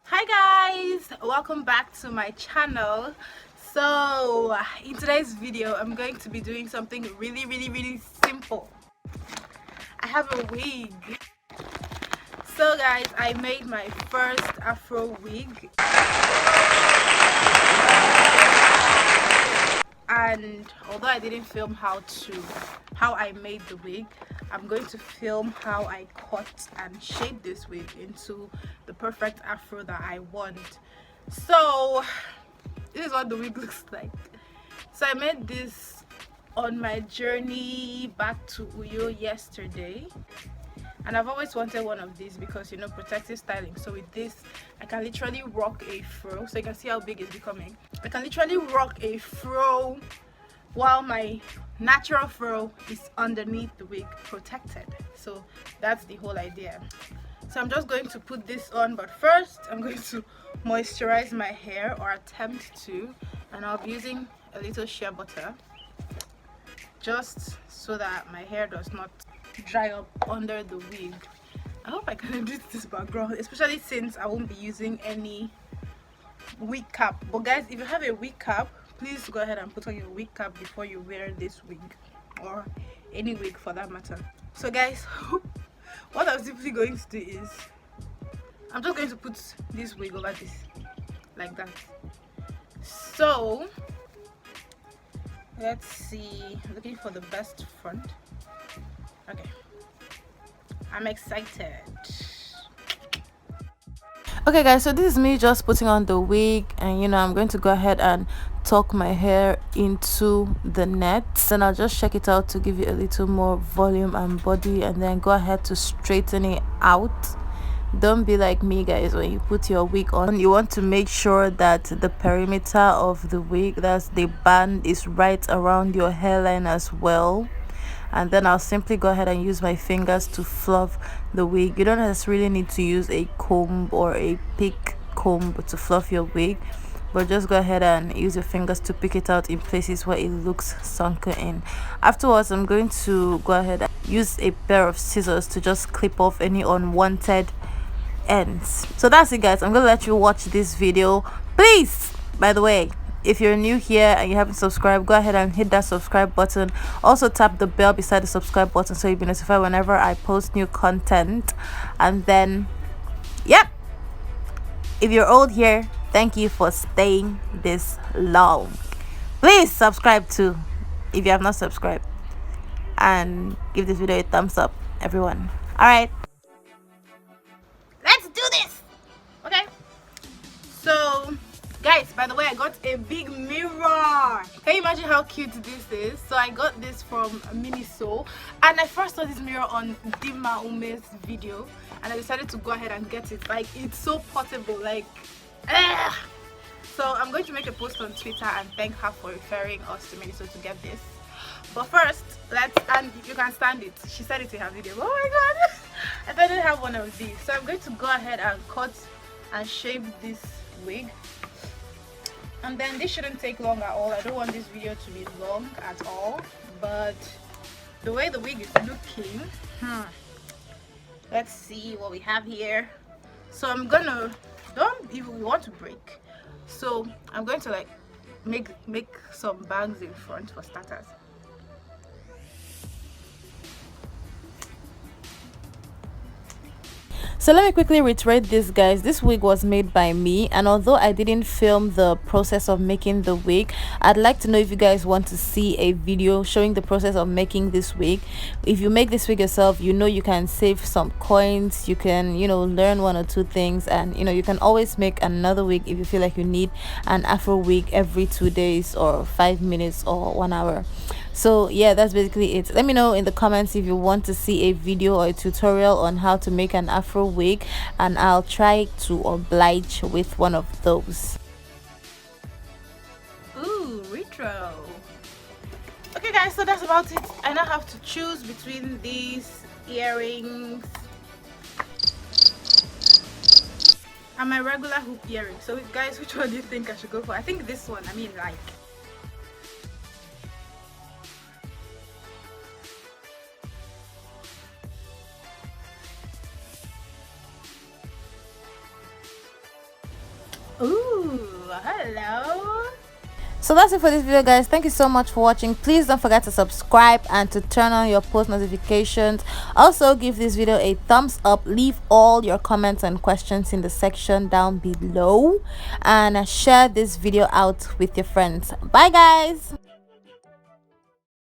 Hi guys, welcome back to my channel. So in today's video I'm going to be doing something really simple. I have a wig. So guys, I made my first Afro wig, and although I didn't film how I made the wig, I'm going to film how I cut and shape this wig into the perfect afro that I want. So this is what the wig looks like. So I made this on my journey back to Uyo yesterday, and I've always wanted one of these because, you know, protective styling. So with this I can literally rock a fro, so you can see how big it's becoming. I can literally rock a fro while my natural fro is underneath the wig, protected. So that's the whole idea. So I'm just going to put this on, but first I'm going to moisturize my hair, or attempt to, and I'll be using a little shea butter just so that my hair does not dry up under the wig. I hope I can edit this background, especially since I won't be using any wig cap. But guys, if you have a wig cap, please go ahead and put on your wig cap before you wear this wig, or any wig for that matter. So guys, what I'm simply going to do is I'm just going to put this wig over this, like that. So let's see, I'm looking for the best front. Okay, I'm excited. Okay guys, so this is me just putting on the wig, and you know, I'm going to go ahead and tuck my hair into the net. Then I'll just check it out to give you a little more volume and body, and then go ahead to straighten it out. Don't be like me guys, when you put your wig on, you want to make sure that the perimeter of the wig, that's the band, is right around your hairline as well. And then I'll simply go ahead and use my fingers to fluff the wig. You don't necessarily need to use a comb or a pick comb to fluff your wig, but just go ahead and use your fingers to pick it out in places where it looks sunken in. Afterwards, I'm going to go ahead and use a pair of scissors to just clip off any unwanted ends. So that's it guys, I'm gonna let you watch this video. Please, by the way, if you're new here and you haven't subscribed, go ahead and hit that subscribe button. Also tap the bell beside the subscribe button so you'll be notified whenever I post new content. And then, yep, if you're old here, thank you for staying this long. Please subscribe too if you have not subscribed, and give this video a thumbs up, everyone. All right, let's do this. Okay, so guys, by the way, I got a big mirror. Can you imagine how cute this is? So I got this from Miniso, and I first saw this mirror on Dima Ume's video, and I decided to go ahead and get it. Like, it's so portable, like so I'm going to make a post on Twitter and thank her for referring us to Miniso to get this. But first, and you can stand it, she said it in her video. Oh my god, I didn't have one of these. So I'm going to go ahead and cut and shape this wig, and then this shouldn't take long at all. I don't want this video to be long at all, but the way the wig is looking, let's see what we have here. So I'm gonna, don't even want to break, so I'm going to like make some bangs in front for starters. So let me quickly reiterate this guys, this wig was made by me, and although I didn't film the process of making the wig, I'd like to know if you guys want to see a video showing the process of making this wig. If you make this wig yourself, you know, you can save some coins, you can, you know, learn one or two things, and you know, you can always make another wig if you feel like you need an afro wig every 2 days or 5 minutes or 1 hour. So yeah, that's basically it. Let me know in the comments if you want to see a video or a tutorial on how to make an afro wig, and I'll try to oblige with one of those. Ooh, retro. Okay guys, so that's about it. I now have to choose between these earrings and my regular hoop earrings. So guys, which one do you think I should go for? I think this one. I mean, like, Ooh, hello. So that's it for this video, guys. Thank you so much for watching. Please don't forget to subscribe and to turn on your post notifications. Also, give this video a thumbs up. Leave all your comments and questions in the section down below, and share this video out with your friends. Bye, guys.